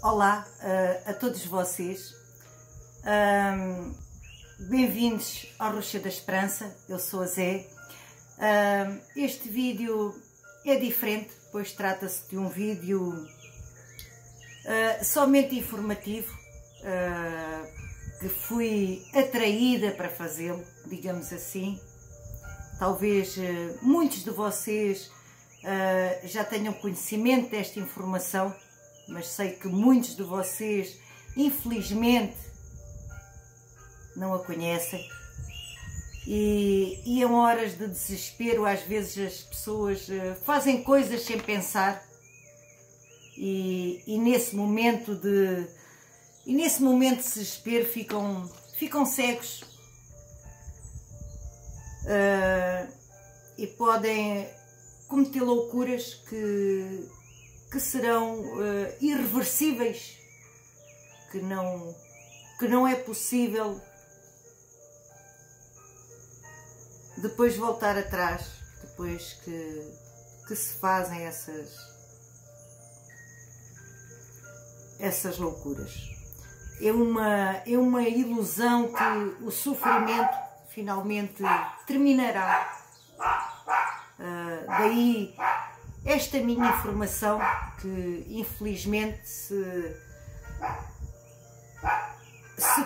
Olá a todos vocês, bem-vindos ao Rocha da Esperança. Eu sou a Zé. Este vídeo é diferente, pois trata-se de um vídeo somente informativo, que fui atraída para fazê-lo, digamos assim. Talvez muitos de vocês já tenham conhecimento desta informação, mas sei que muitos de vocês, infelizmente, não a conhecem. E em horas de desespero, às vezes as pessoas fazem coisas sem pensar, e nesse momento de desespero ficam cegos, e podem cometer loucuras que serão irreversíveis, que não é possível depois voltar atrás, depois que se fazem essas loucuras. É uma ilusão que o sofrimento finalmente terminará. Daí esta minha informação, que infelizmente se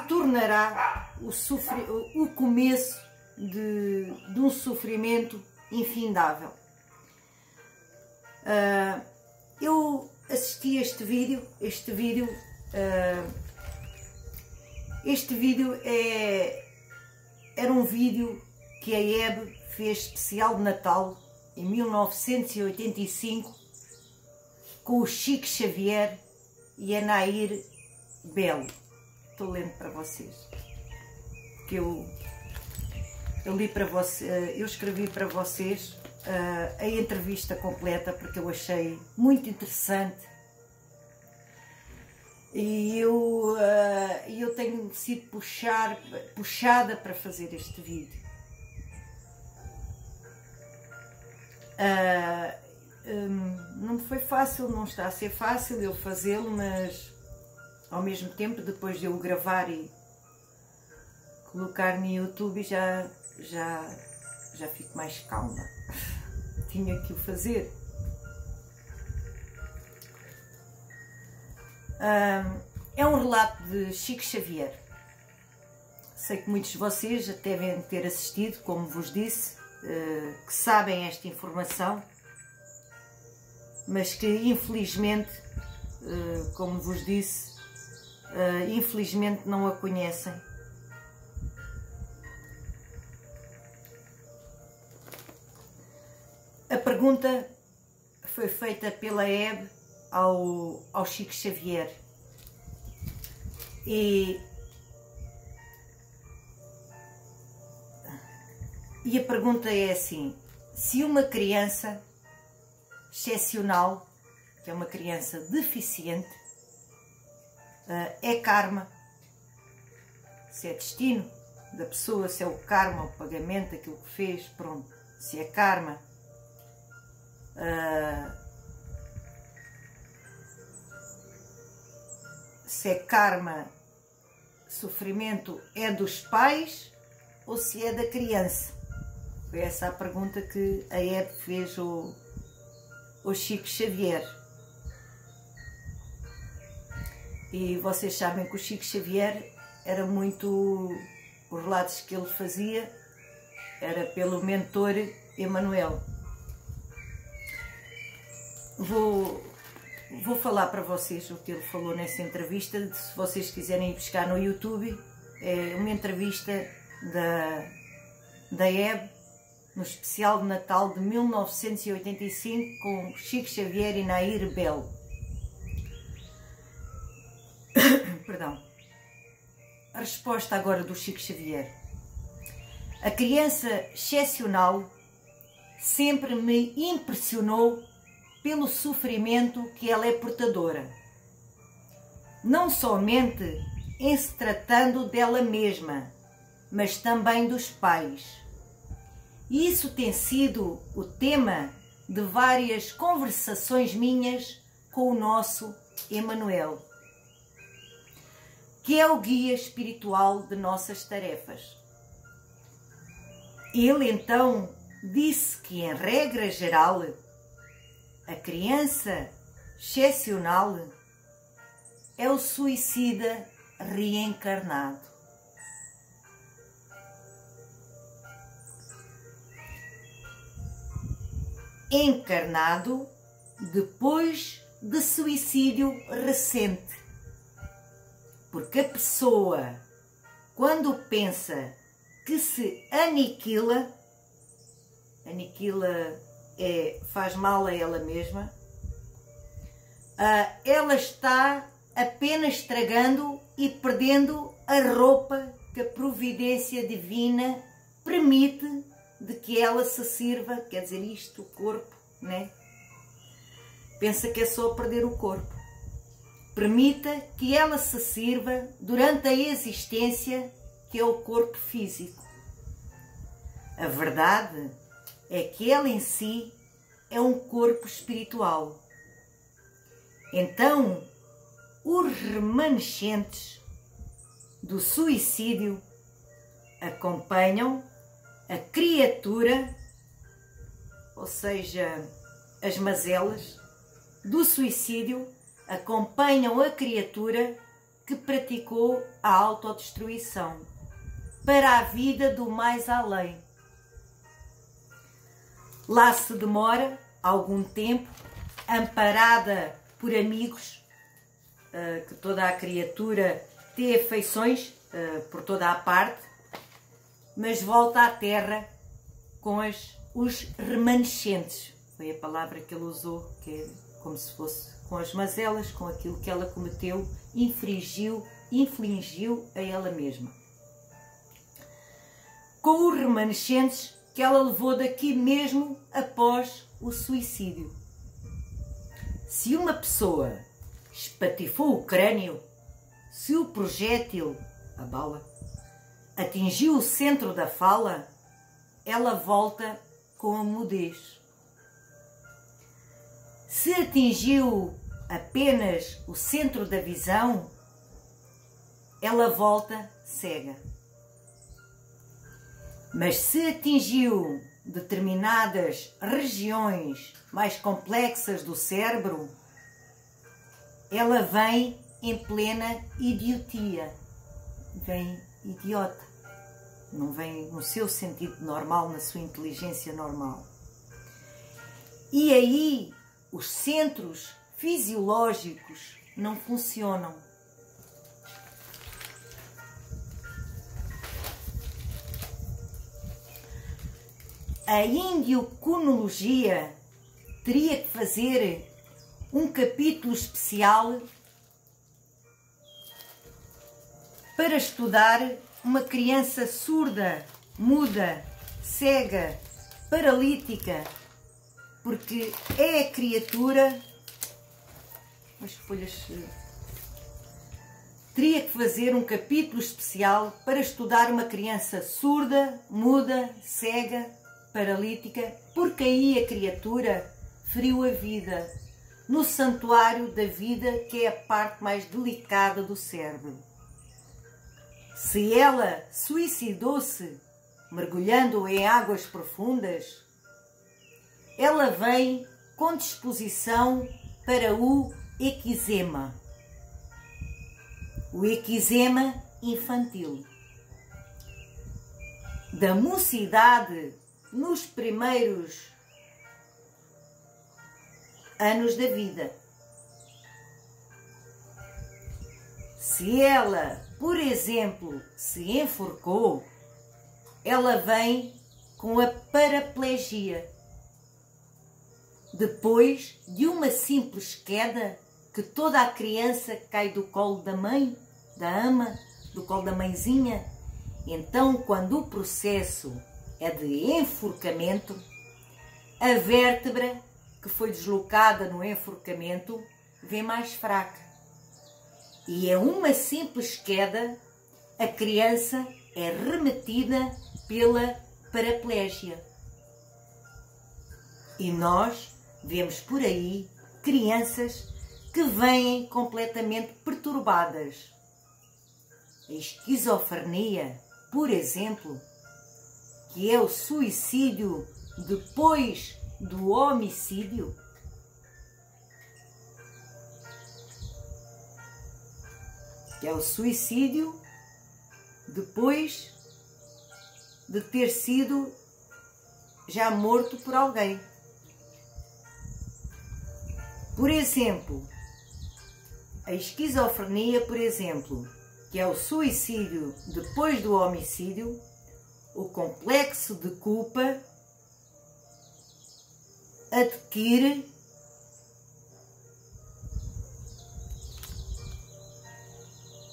tornará o começo de um sofrimento infindável. Eu assisti a este vídeo. Este vídeo era um vídeo que a Hebe fez especial de Natal em 1985 com o Chico Xavier e a Nair Belo. Estou lendo para vocês, que eu li para vocês, eu escrevi para vocês a entrevista completa, porque eu achei muito interessante, e eu tenho sido puxada para fazer este vídeo. Não me foi fácil, não está a ser fácil eu fazê-lo, mas ao mesmo tempo, depois de eu gravar e colocar no YouTube, já fico mais calma. Tinha que o fazer. É um relato de Chico Xavier. Sei que muitos de vocês já devem ter assistido, como vos disse, que sabem esta informação, mas que infelizmente, como vos disse, infelizmente não a conhecem. A pergunta foi feita pela Hebe ao Chico Xavier, e a pergunta é assim: se uma criança excepcional, que é uma criança deficiente, é karma, se é destino da pessoa, se é o karma, o pagamento daquilo que fez, pronto, se é karma, se é karma, sofrimento é dos pais ou se é da criança? Foi essa a pergunta que a Hebe fez ao Chico Xavier. E vocês sabem que o Chico Xavier era muito... Os relatos que ele fazia era pelo mentor Emmanuel. Vou falar para vocês o que ele falou nessa entrevista. Se vocês quiserem ir buscar no YouTube, é uma entrevista da Hebe no especial de Natal de 1985 com Chico Xavier e Nair Belo. Perdão. A resposta agora do Chico Xavier. A criança excepcional sempre me impressionou pelo sofrimento que ela é portadora, não somente em se tratando dela mesma, mas também dos pais. E isso tem sido o tema de várias conversações minhas com o nosso Emmanuel. que é o guia espiritual de nossas tarefas. Ele então disse que, em regra geral, a criança excepcional é o suicida reencarnado. Encarnado depois de suicídio recente. Porque a pessoa, quando pensa que se aniquila faz mal a ela mesma, ela está apenas estragando e perdendo a roupa que a providência divina permite de que ela se sirva, quer dizer isto, o corpo, né? Pensa que é só perder o corpo. Permita que ela se sirva durante a existência, que é o corpo físico. A verdade é que ela em si é um corpo espiritual. Então, os remanescentes do suicídio acompanham a criatura, ou seja, as mazelas do suicídio, acompanham a criatura que praticou a autodestruição para a vida do mais além. Lá se demora algum tempo, amparada por amigos, que toda a criatura tem afeições por toda a parte, mas volta à terra com os remanescentes. Foi a palavra que ele usou, que é como se fosse com as mazelas, com aquilo que ela cometeu, infligiu a ela mesma. Com os remanescentes que ela levou daqui mesmo após o suicídio. Se uma pessoa espatifou o crânio, se o projétil, a bala, atingiu o centro da fala, ela volta com a mudez. Se atingiu apenas o centro da visão, ela volta cega. Mas se atingiu determinadas regiões mais complexas do cérebro, ela vem em plena idiotia, vem idiota, não vem no seu sentido normal, na sua inteligência normal. E aí os centros fisiológicos não funcionam. A indioconologia teria que fazer um capítulo especial para estudar uma criança surda, muda, cega, paralítica, porque é a criatura. As folhas. Teria que fazer um capítulo especial para estudar uma criança surda, muda, cega, paralítica, porque aí a criatura feriu a vida no santuário da vida, que é a parte mais delicada do cérebro. Se ela suicidou-se mergulhando em águas profundas, ela vem com disposição para o equizema. O equizema infantil. Da mocidade nos primeiros anos da vida. Se ela, por exemplo, se enforcou, ela vem com a paraplegia. Depois de uma simples queda, que toda a criança cai do colo da mãe, da ama, do colo da mãezinha. Então, quando o processo é de enforcamento, a vértebra que foi deslocada no enforcamento vem mais fraca. E é uma simples queda, a criança é remetida pela paraplégia. E nós vemos por aí crianças que vêm completamente perturbadas. a esquizofrenia, por exemplo, que é o suicídio depois do homicídio? Que é o suicídio depois de ter sido já morto por alguém. Por exemplo, a esquizofrenia, por exemplo, que é o suicídio depois do homicídio, o complexo de culpa adquire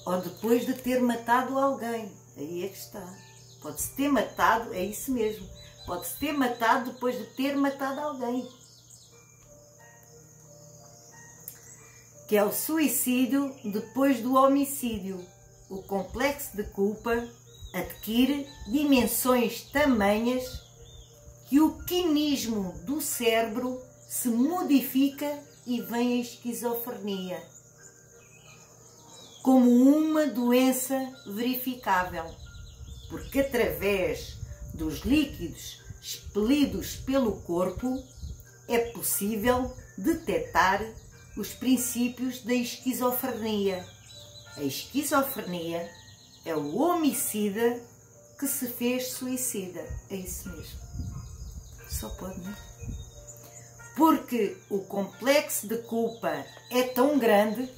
ou depois de ter matado alguém. Aí é que está. Pode-se ter matado, é isso mesmo. Pode-se ter matado depois de ter matado alguém. Que é o suicídio depois do homicídio. O complexo de culpa adquire dimensões tamanhas que o quinismo do cérebro se modifica e vem a esquizofrenia como uma doença verificável, porque através dos líquidos expelidos pelo corpo é possível detectar os princípios da esquizofrenia. A esquizofrenia é o homicida que se fez suicida. É isso mesmo. Só pode, não é? Porque o complexo de culpa é tão grande,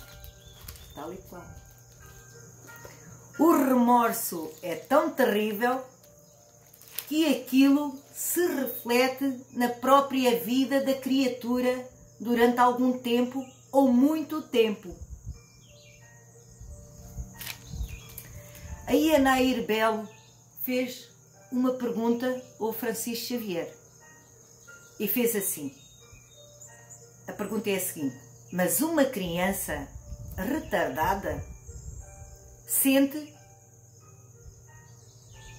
tal e qual. O remorso é tão terrível que aquilo se reflete na própria vida da criatura durante algum tempo ou muito tempo. Aí a Nair Belo fez uma pergunta ao Francisco Xavier e fez assim. A pergunta é a seguinte: mas uma criança retardada sente,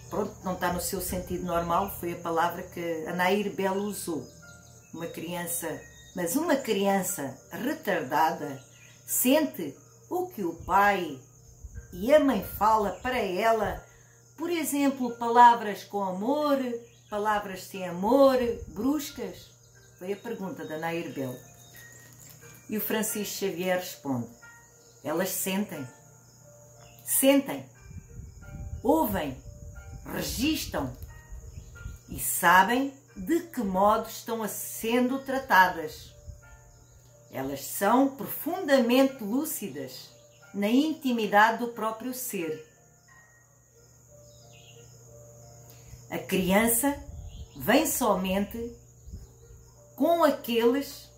pronto, não está no seu sentido normal, foi a palavra que a Nair Belo usou, mas uma criança retardada sente o que o pai e a mãe fala para ela, por exemplo, palavras com amor, palavras sem amor, bruscas? Foi a pergunta da Nair Belo. E o Francisco Xavier responde: elas sentem, ouvem, registam e sabem de que modo estão sendo tratadas. Elas são profundamente lúcidas na intimidade do próprio ser. A criança vem somente com aqueles.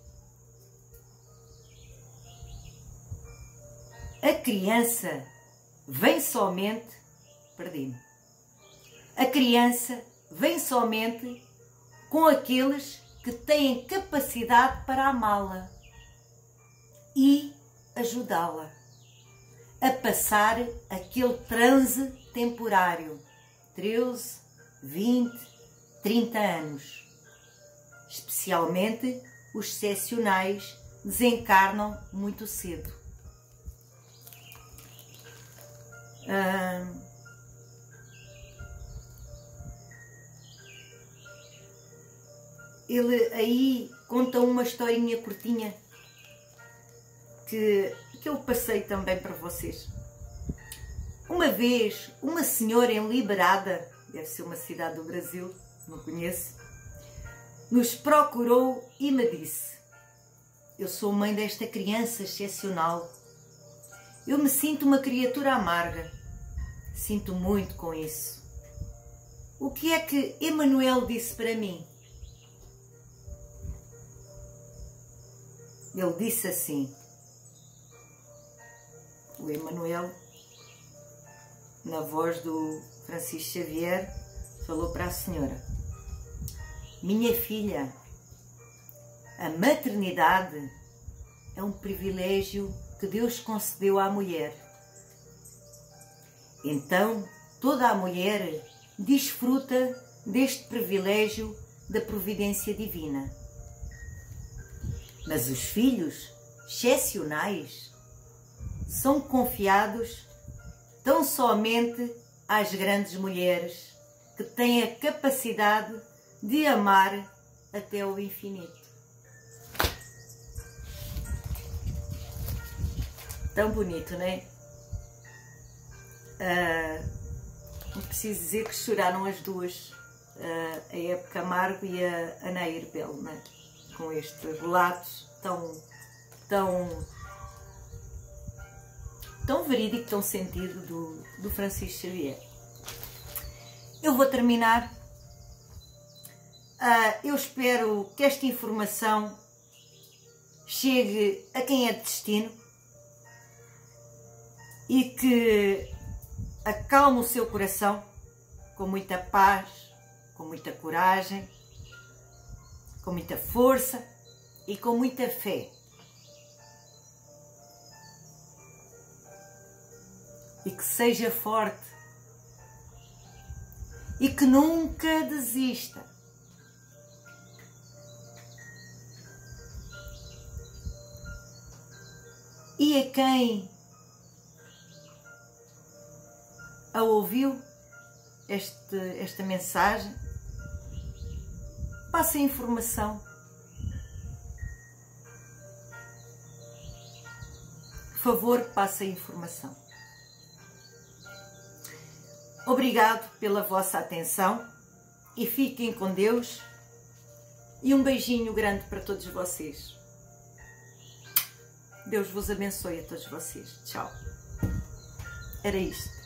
A criança vem somente. Perdi-me. A criança vem somente com aqueles que têm capacidade para amá-la e ajudá-la a passar aquele transe temporário, 13, 20, 30 anos. Especialmente os excepcionais desencarnam muito cedo. Ele aí conta uma historinha curtinha que eu passei também para vocês. Uma vez, uma senhora em Liberada, deve ser uma cidade do Brasil, não conheço, nos procurou e me disse: eu sou mãe desta criança excepcional. Eu me sinto uma criatura amarga. Sinto muito com isso. O que é que Emanuel disse para mim? Ele disse assim, o Emanuel, na voz do Francisco Xavier, falou para a senhora: minha filha, a maternidade é um privilégio que Deus concedeu à mulher. Então, toda a mulher desfruta deste privilégio da providência divina. Mas os filhos excepcionais são confiados tão somente às grandes mulheres que têm a capacidade de amar até o infinito. Tão bonito, não é? Não preciso dizer que choraram as duas, a Hebe Camargo e a Ana Irbel, não é? Com este relato tão verídico, tão sentido do Francisco Xavier. Eu vou terminar. Eu espero que esta informação chegue a quem é de destino e que acalme o seu coração com muita paz, com muita coragem, com muita força e com muita fé. E que seja forte e que nunca desista. E a quem a ouviu esta mensagem, passe a informação. Por favor, passe a informação. Obrigado pela vossa atenção e fiquem com Deus e um beijinho grande para todos vocês. Deus vos abençoe a todos vocês. Tchau. Era isto.